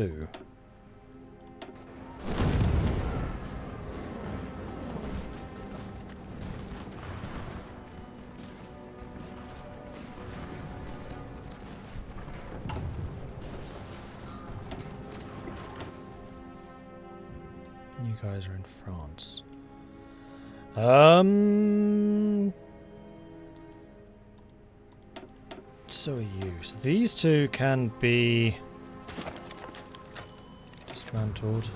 do. You guys are in France. So are you. So these two can be dismantled.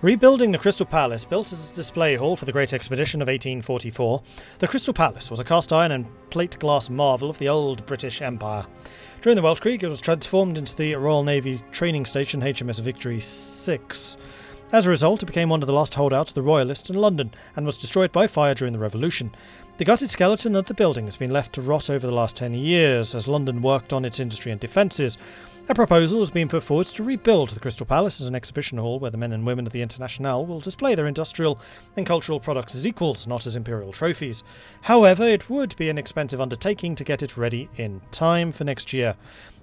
Rebuilding the Crystal Palace, built as a display hall for the Great Expedition of 1844, the Crystal Palace was a cast iron and plate glass marvel of the old British Empire. During the Welsh Creek, it was transformed into the Royal Navy training station HMS Victory 6. As a result, it became one of the last holdouts of the Royalists in London and was destroyed by fire during the Revolution. The gutted skeleton of the building has been left to rot over the last 10 years as London worked on its industry and defences. A proposal has been put forward to rebuild the Crystal Palace as an exhibition hall where the men and women of the Internationale will display their industrial and cultural products as equals, not as imperial trophies. However, it would be an expensive undertaking to get it ready in time for next year,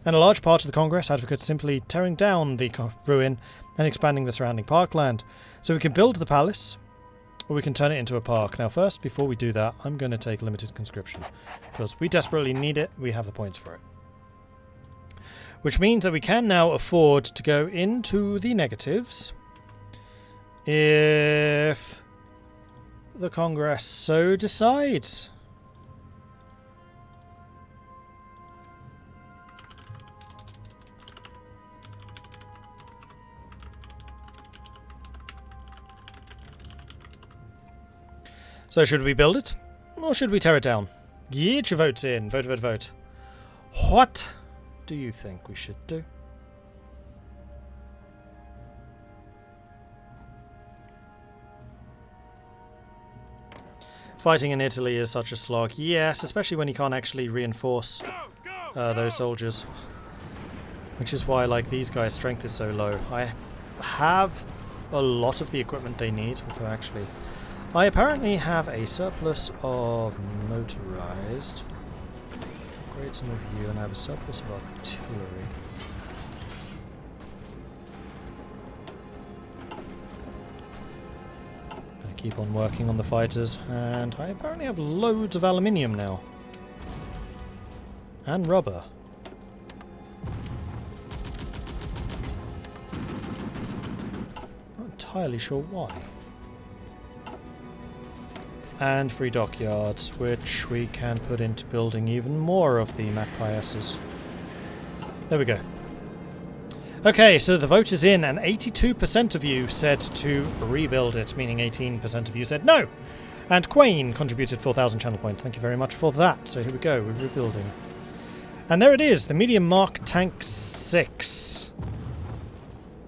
and a large part of the Congress advocates simply tearing down the ruin and expanding the surrounding parkland. So we can build the palace, or we can turn it into a park. Now first, before we do that, I'm going to take limited conscription, because we desperately need it, we have the points for it. Which means that we can now afford to go into the negatives if the Congress so decides. So should we build it, or should we tear it down? Get your votes in. Vote, vote, vote. What do you think we should do? Fighting in Italy is such a slog. Yes, especially when you can't actually reinforce those soldiers. Which is why, like, these guys' strength is so low. I have a lot of the equipment they need, although actually I apparently have a surplus of motorized. Upgrade some of you, and I have a surplus of artillery. Gonna keep on working on the fighters, and I apparently have loads of aluminium now. And rubber. Not entirely sure why. And free dockyards, which we can put into building even more of the Magpiasses. There we go. Okay, so the vote is in, and 82% of you said to rebuild it, meaning 18% of you said no. And Quain contributed 4,000 channel points. Thank you very much for that. So here we go, we're rebuilding. And there it is, the Medium Mark Tank 6.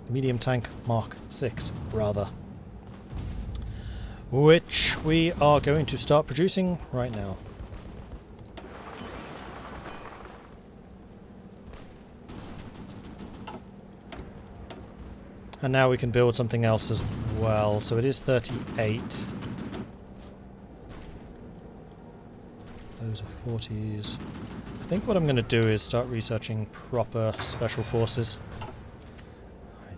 Medium Tank Mark 6, rather. Which we are going to start producing right now. And now we can build something else as well. So it is 38. Those are 40s. I think what I'm going to do is start researching proper special forces. I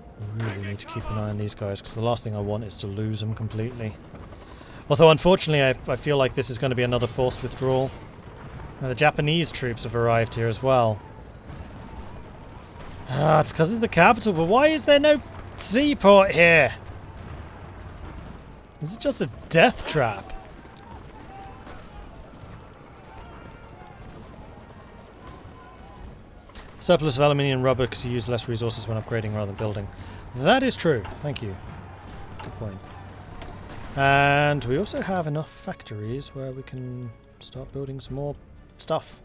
really need to keep an eye on these guys, because the last thing I want is to lose them completely. Although, unfortunately, I feel like this is going to be another forced withdrawal. Now, the Japanese troops have arrived here as well. Ah, it's because it's the capital, but why is there no seaport here? Is it just a death trap? Surplus of aluminium and rubber to use less resources when upgrading rather than building. That is true. Thank you. Good point. And we also have enough factories where we can start building some more stuff.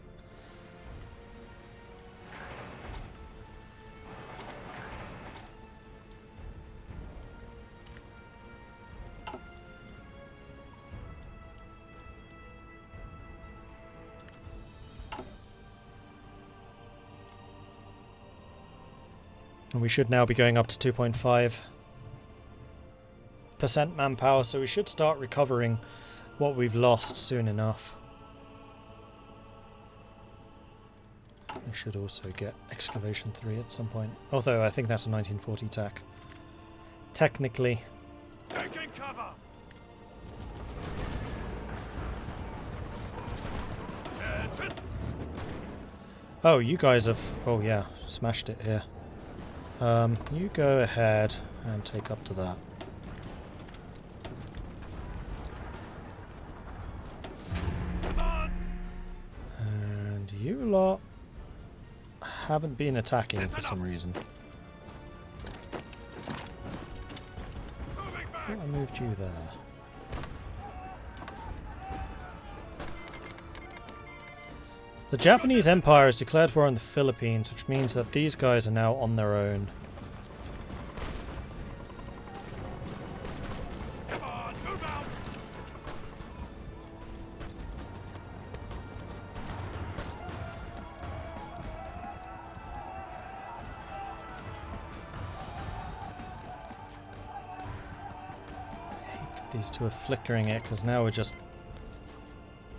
And we should now be going up to 2.5% manpower, so we should start recovering what we've lost soon enough. We should also get Excavation 3 at some point. Although I think that's a 1940 tech. Technically. Taking cover. Oh, you guys have... Oh yeah, smashed it here. You go ahead and take up to that. And you lot haven't been attacking for some reason. I thought I moved you there. The Japanese Empire has declared war on the Philippines, which means that these guys are now on their own. Come on, move out. These two are flickering it, because now we're just...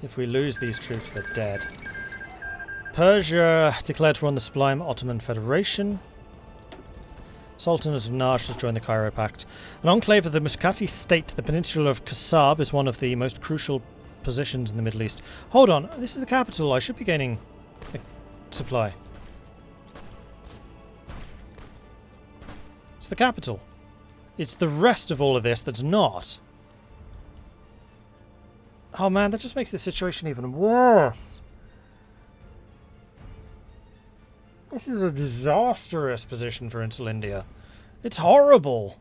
If we lose these troops, they're dead. Persia declared war on the Sublime Ottoman Federation. Sultanate of Najd has joined the Kaiserreich. An enclave of the Muscati state, the peninsula of Kasab, is one of the most crucial positions in the Middle East. Hold on, this is the capital. I should be gaining a supply. It's the capital. It's the rest of all of this that's not. Oh man, that just makes the situation even worse. This is a disastrous position for Insulindia. It's horrible.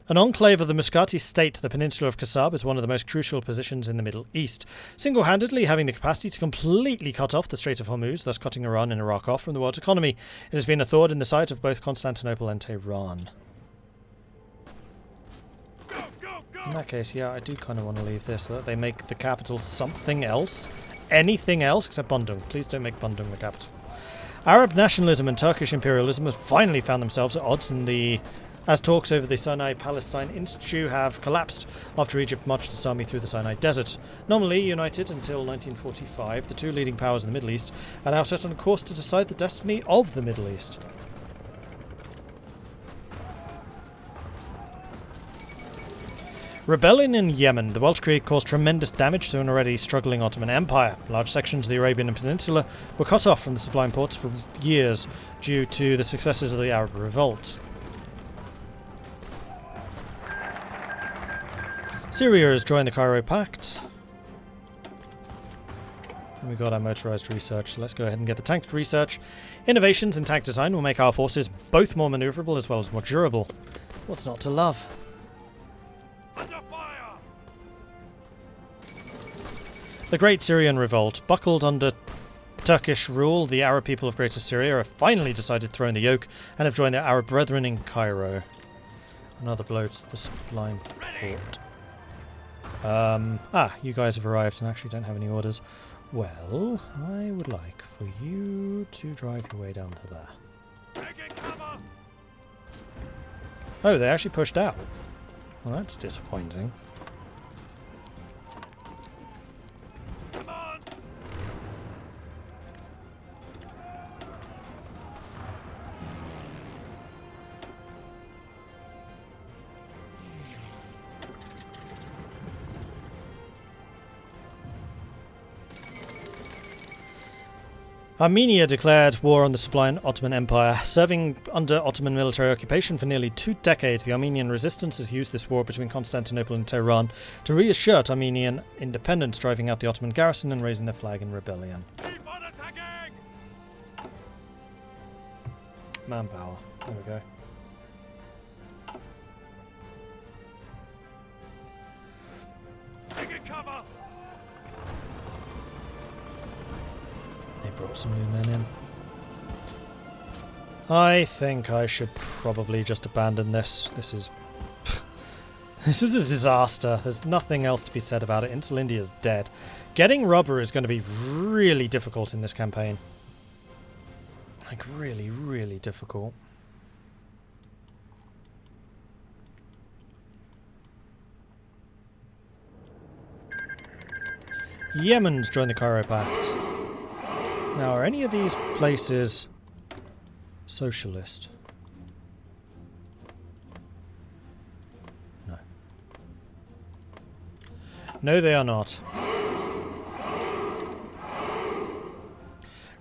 An enclave of the Muscati state, the peninsula of Kasab, is one of the most crucial positions in the Middle East, single-handedly having the capacity to completely cut off the Strait of Hormuz, thus cutting Iran and Iraq off from the world's economy. It has been a thorn in the side of both Constantinople and Tehran. In that case, yeah, I do kind of want to leave this so that they make the capital something else. Anything else except Bandung. Please don't make Bandung the capital. Arab nationalism and Turkish imperialism have finally found themselves at odds as talks over the Sinai-Palestine Institute have collapsed after Egypt marched its army through the Sinai Desert. Nominally united until 1945, the two leading powers in the Middle East are now set on a course to decide the destiny of the Middle East. Rebellion in Yemen. The Welsh Creek caused tremendous damage to an already struggling Ottoman Empire. Large sections of the Arabian Peninsula were cut off from the sublime ports for years due to the successes of the Arab Revolt. Syria has joined the Kaiserreich. And we got our motorized research, so let's go ahead and get the tank research. Innovations in tank design will make our forces both more maneuverable as well as more durable. What's not to love? The Great Syrian Revolt. Buckled under Turkish rule, the Arab people of Greater Syria have finally decided to throw in the yoke and have joined their Arab brethren in Cairo. Another blow to the sublime port. You guys have arrived and actually don't have any orders. Well, I would like for you to drive your way down to there. Oh, they actually pushed out. Well, that's disappointing. Armenia declared war on the sublime Ottoman Empire. Serving under Ottoman military occupation for nearly 2 decades, the Armenian resistance has used this war between Constantinople and Tehran to reassert Armenian independence, driving out the Ottoman garrison and raising their flag in rebellion. Keep on attacking! Manpower. There we go. Taking cover! They brought some new men in. I think I should probably just abandon this. This is a disaster. There's nothing else to be said about it. Insulindia is dead. Getting rubber is going to be really difficult in this campaign. Like really, really difficult. Yemen's joined the Kaiserreich. Now, are any of these places socialist? No. No, they are not.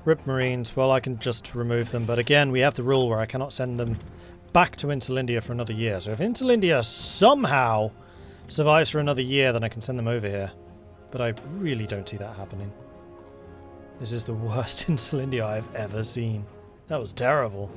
RIP Marines, well, I can just remove them, but again, we have the rule where I cannot send them back to Insulindia for another year. So if Insulindia somehow survives for another year, then I can send them over here. But I really don't see that happening. This is the worst Insulindia I've ever seen. That was terrible.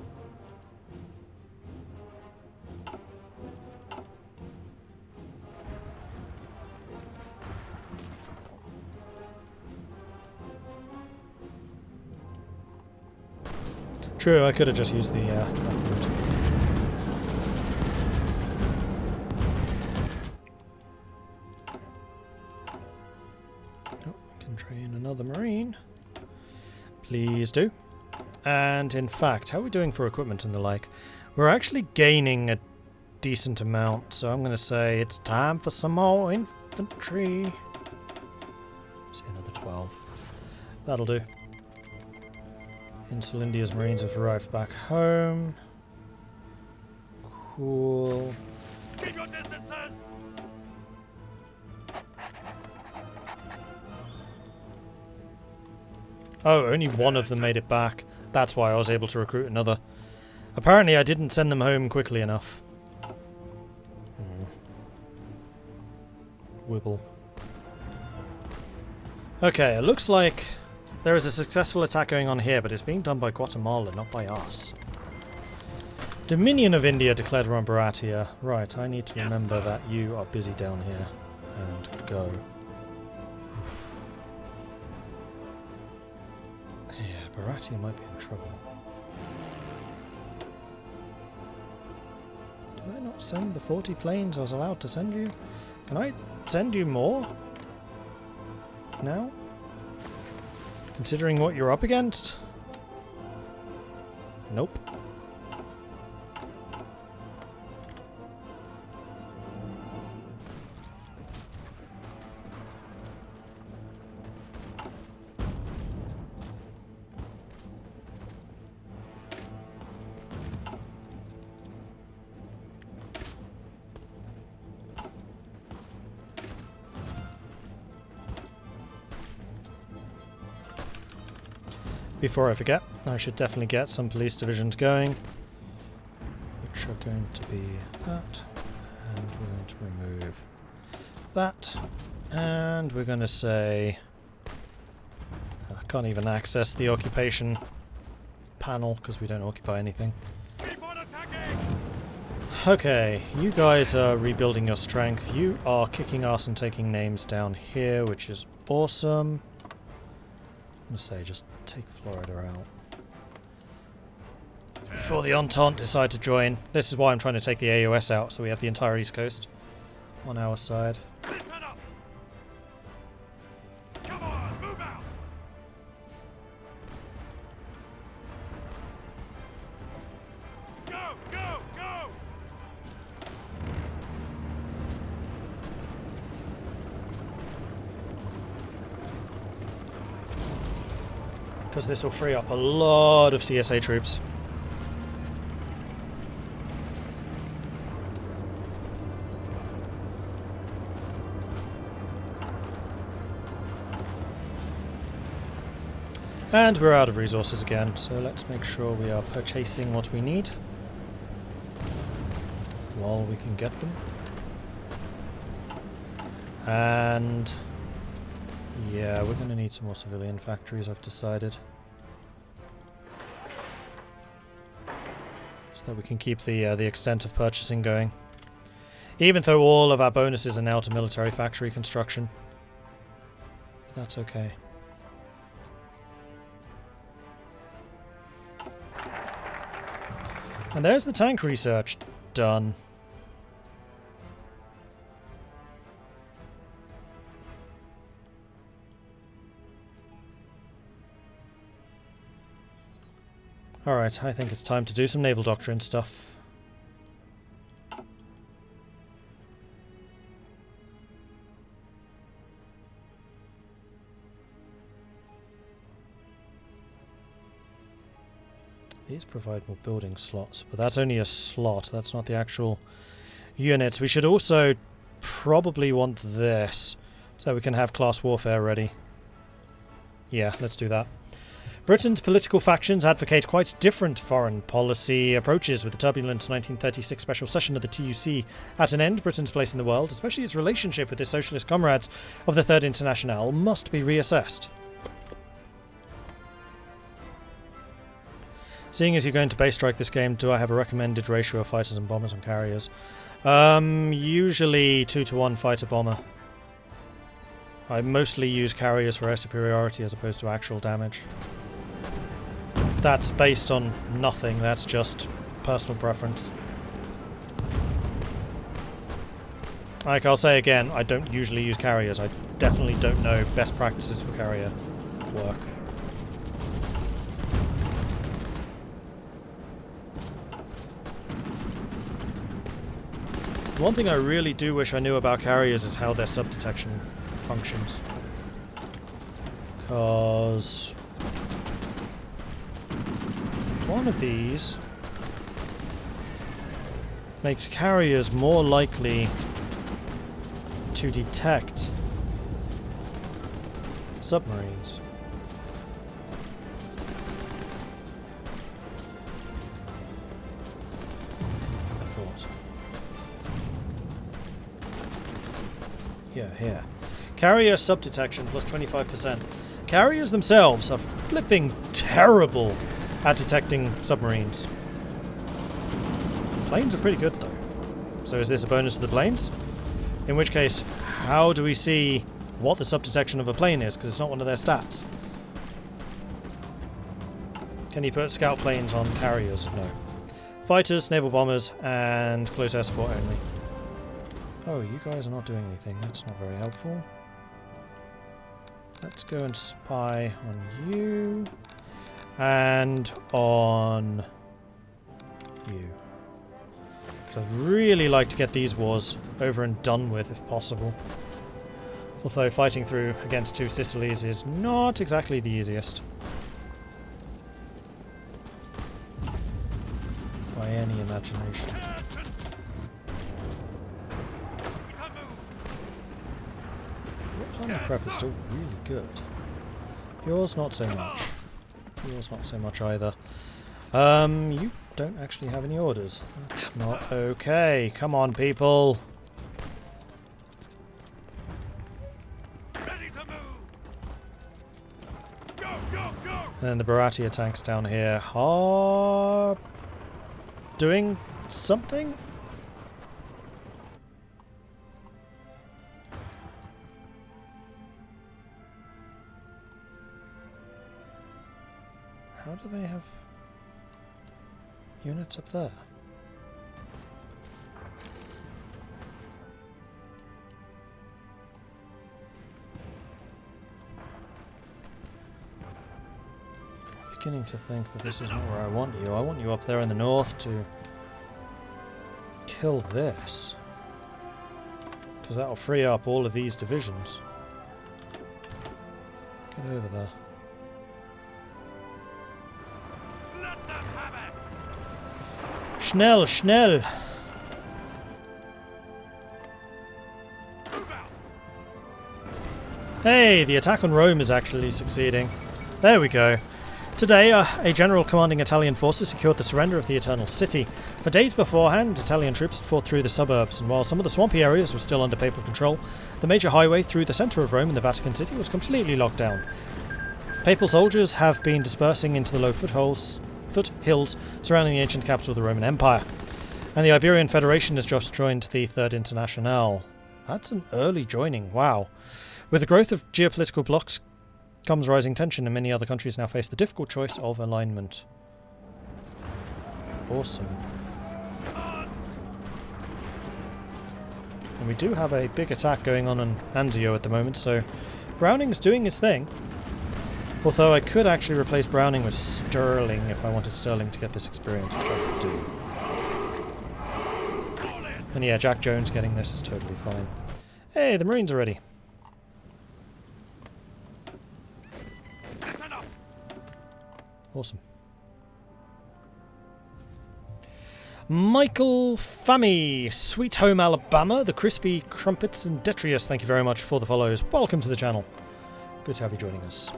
True, I could have just used the back route. Oh, I can train another Marine. Please do. And in fact, how are we doing for equipment and the like? We're actually gaining a decent amount, so I'm going to say it's time for some more infantry. See, another 12. That'll do. Insulindia's Marines have arrived back home. Cool. Keep your distances! Oh, only one of them made it back. That's why I was able to recruit another. Apparently I didn't send them home quickly enough. Wibble. Okay, it looks like there is a successful attack going on here, but it's being done by Guatemala, not by us. Dominion of India declared war on Baratia. Right, I need to remember that you are busy down here. And go. Oof. Yeah, Baratia might be in trouble. Did I not send the 40 planes I was allowed to send you? Can I send you more? Now? Considering what you're up against? Nope. Before I forget, I should definitely get some police divisions going, which are going to be that, and we're going to remove that, and we're going to say I can't even access the occupation panel because we don't occupy anything. Keep on attacking! Okay, you guys are rebuilding your strength. You are kicking ass and taking names down here, which is awesome. I'm going to say just take Florida out before the Entente decide to join. This is why I'm trying to take the AOS out, so we have the entire East Coast on our side. Listen up! Come on, move out! Go, go, go! Because this will free up a lot of CSA troops. And we're out of resources again, so let's make sure we are purchasing what we need while we can get them. And yeah, we're going to need some more civilian factories, I've decided. So that we can keep the extent of purchasing going. Even though all of our bonuses are now to military factory construction. But that's okay. And there's the tank research done. Alright, I think it's time to do some naval doctrine stuff. These provide more building slots, but that's only a slot. That's not the actual units. We should also probably want this, so we can have class warfare ready. Yeah, let's do that. Britain's political factions advocate quite different foreign policy approaches. With the turbulent 1936 special session of the TUC at an end, Britain's place in the world, especially its relationship with its socialist comrades of the Third Internationale, must be reassessed. Seeing as you're going to base strike this game, do I have a recommended ratio of fighters and bombers and carriers? Usually 2-to-1 fighter-bomber. I mostly use carriers for air superiority as opposed to actual damage. That's based on nothing, that's just personal preference. Like I'll say again, I don't usually use carriers. I definitely don't know best practices for carrier work. One thing I really do wish I knew about carriers is how their sub-detection functions. Because one of these makes carriers more likely to detect submarines. I thought. Yeah, here. Carrier sub-detection plus 25%. Carriers themselves are flipping terrible at detecting submarines. Planes are pretty good though. So is this a bonus to the planes? In which case, how do we see what the sub-detection of a plane is? Because it's not one of their stats. Can you put scout planes on carriers? No. Fighters, naval bombers, and close air support only. Oh, you guys are not doing anything. That's not very helpful. Let's go and spy on you. And on you. So I'd really like to get these wars over and done with if possible. Although fighting through against two Sicilies is not exactly the easiest. By any imagination. Your planning prep is still really good. Yours not so much. Yours not so much either. You don't actually have any orders. That's not okay. Come on, people. Ready to move. Go, go, go. And then the Baratia tanks down here are doing something? How do they have units up there? I'm beginning to think that this is not where I want you. I want you up there in the north to kill this. Because that'll free up all of these divisions. Get over there. Schnell, schnell! Hey, the attack on Rome is actually succeeding. There we go. Today, a general commanding Italian forces secured the surrender of the Eternal City. For days beforehand, Italian troops had fought through the suburbs, and while some of the swampy areas were still under papal control, the major highway through the centre of Rome and the Vatican City was completely locked down. Papal soldiers have been dispersing into the low foothills surrounding the ancient capital of the Roman Empire. And the Iberian Federation has just joined the Third Internationale. That's an early joining, wow. With the growth of geopolitical blocs comes rising tension, and many other countries now face the difficult choice of alignment. Awesome. And we do have a big attack going on in Anzio at the moment, so Browning's doing his thing. Although I could actually replace Browning with Sterling if I wanted Sterling to get this experience, which I could do. And yeah, Jack Jones getting this is totally fine. Hey, the Marines are ready. Awesome. Michael Fammy, Sweet Home Alabama, the Crispy Crumpets, and Detrius, thank you very much for the follows. Welcome to the channel. Good to have you joining us.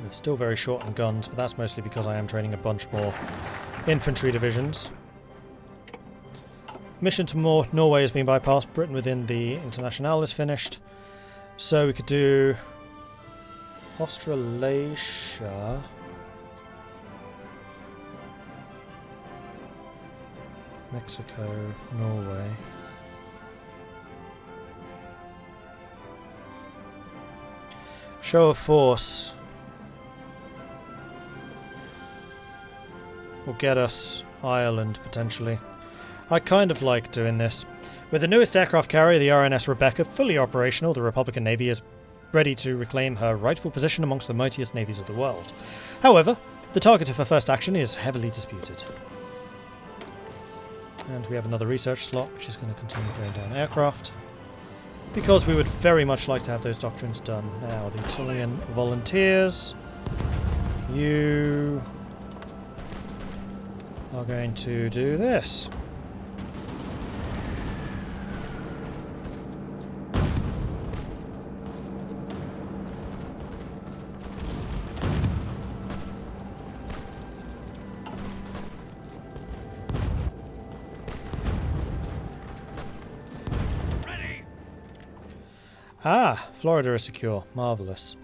We're still very short on guns, but that's mostly because I am training a bunch more infantry divisions. Mission to Norway has been bypassed. Britain within the Internationale is finished. So we could do Australasia. Mexico, Norway. Show of force will get us Ireland, potentially. I kind of like doing this. With the newest aircraft carrier, the RNS Rebecca, fully operational, the Republican Navy is ready to reclaim her rightful position amongst the mightiest navies of the world. However, the target of her first action is heavily disputed. And we have another research slot, which is going to continue going down aircraft, because we would very much like to have those doctrines done. Now, the Italian volunteers, you are going to do this. Ah, Florida is secure. Marvellous.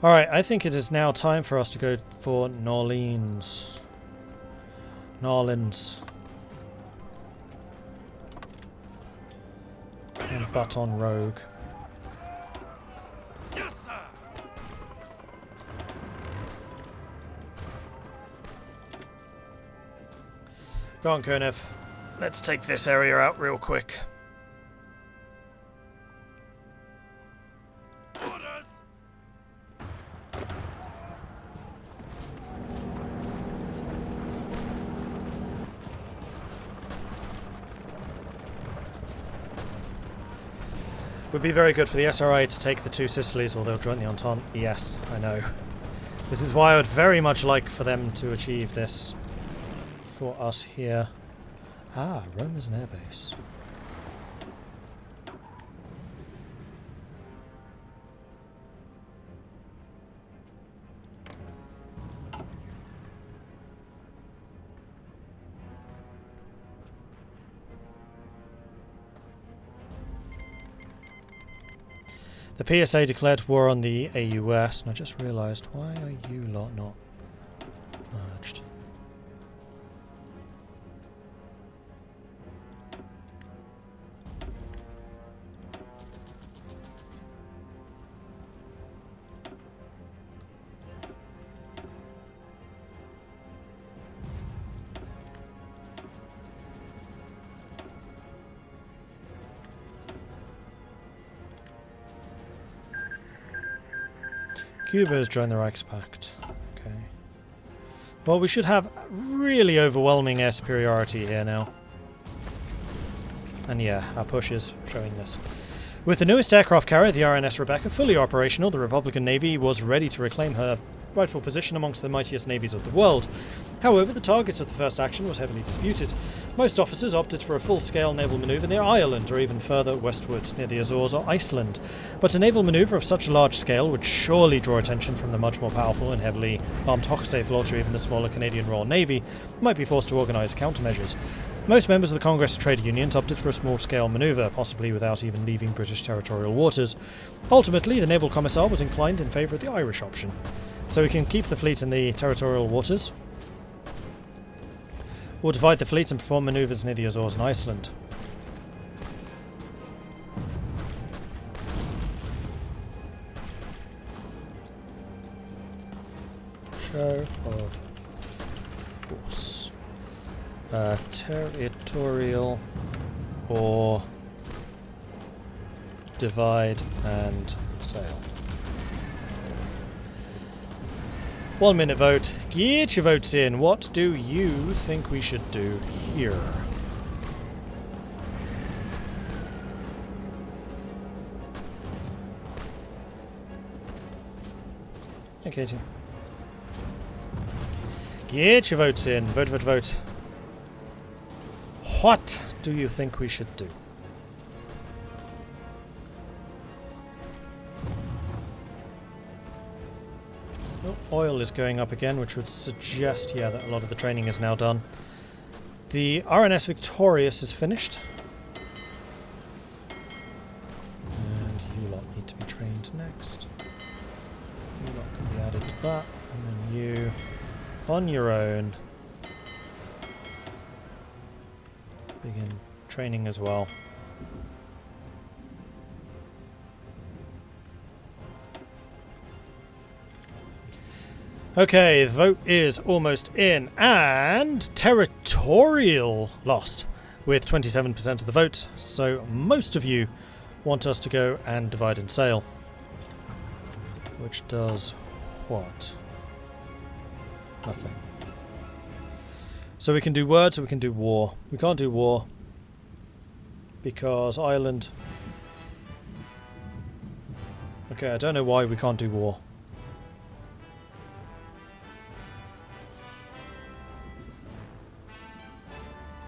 Alright, I think it is now time for us to go for New Orleans. And Baton Rouge. Yes, sir. Go on, Konev. Let's take this area out real quick. Orders. Would be very good for the SRI to take the two Sicilies, or they'll join the Entente. Yes, I know. This is why I would very much like for them to achieve this for us here. Ah, Rome is an airbase. The PSA declared war on the AUS, and I just realised, why are you lot not merged? Cuba has joined the Reichspakt. Okay. Well, we should have really overwhelming air superiority here now. And yeah, our push is showing this. With the newest aircraft carrier, the RNS Rebecca, fully operational, the Republican Navy was ready to reclaim her rightful position amongst the mightiest navies of the world. However, the target of the first action was heavily disputed. Most officers opted for a full-scale naval manoeuvre near Ireland, or even further westward, near the Azores or Iceland. But a naval manoeuvre of such a large scale would surely draw attention from the much more powerful and heavily armed Hochseeflotte, or even the smaller Canadian Royal Navy, might be forced to organise countermeasures. Most members of the Congress of Trade Unions opted for a small-scale manoeuvre, possibly without even leaving British territorial waters. Ultimately, the Naval Commissar was inclined in favour of the Irish option. So we can keep the fleet in the territorial waters, or divide the fleet and perform manoeuvres near the Azores and Iceland. Show of force. Territorial or divide and sail. 1 minute vote. Get your votes in. What do you think we should do here? Hey, Katie. Get your votes in. Vote, vote, vote. What do you think we should do? Oh, oil is going up again, which would suggest, yeah, that a lot of the training is now done. The RNS Victorious is finished. And you lot need to be trained next. You lot can be added to that. And then you, on your own, begin training as well. Okay, the vote is almost in, and territorial lost with 27% of the vote, so most of you want us to go and divide and sail. Which does what? Nothing. So we can do words or we can do war. We can't do war because Ireland... Okay, I don't know why we can't do war.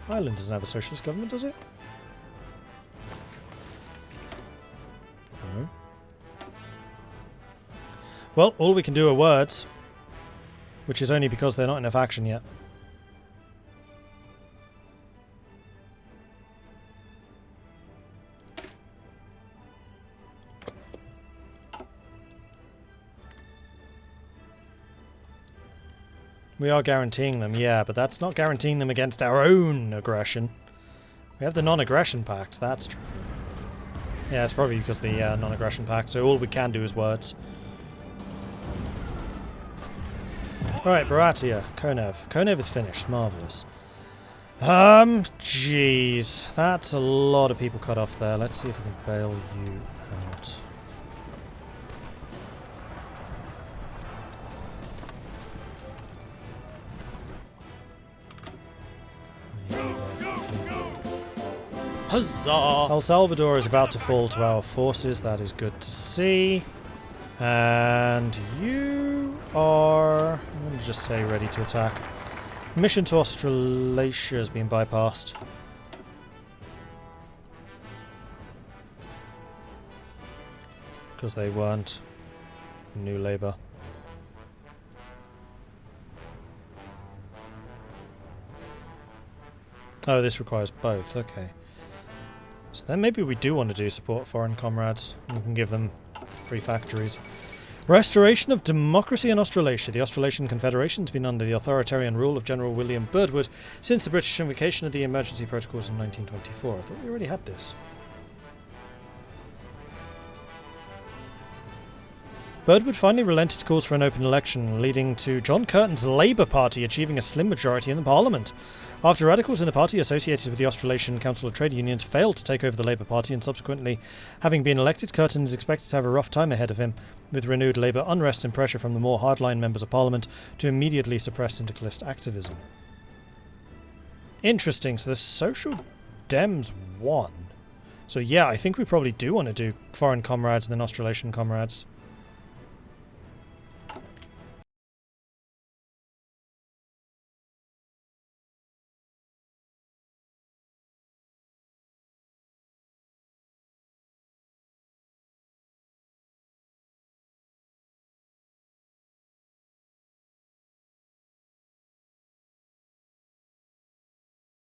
Ireland doesn't have a socialist government, does it? No. Well, all we can do are words, which is only because they're not enough action yet. We are guaranteeing them, yeah, but that's not guaranteeing them against our own aggression. We have the non-aggression pact, that's true. Yeah, it's probably because of the non-aggression pact, so all we can do is words. Alright, Baratia, Konev. Konev is finished, marvellous. Jeez, that's a lot of people cut off there. Let's see if we can bail you out. Huzzah! El Salvador is about to fall to our forces. That is good to see. And you are... I'm going to just say ready to attack. Mission to Australasia has been bypassed. Because they weren't New Labour. Oh, this requires both. Okay. So then maybe we do want to do support foreign comrades. We can give them free factories. Restoration of democracy in Australasia. The Australasian Confederation has been under the authoritarian rule of General William Birdwood since the British invocation of the emergency protocols in 1924. I thought we already had this. Birdwood finally relented calls for an open election, leading to John Curtin's Labour Party achieving a slim majority in the Parliament. After radicals in the party associated with the Australasian Council of Trade Unions failed to take over the Labour Party and subsequently having been elected, Curtin is expected to have a rough time ahead of him, with renewed Labour unrest and pressure from the more hardline members of Parliament to immediately suppress syndicalist activism. Interesting, so the Social Dems won. So yeah, I think we probably do want to do foreign comrades and then Australasian comrades.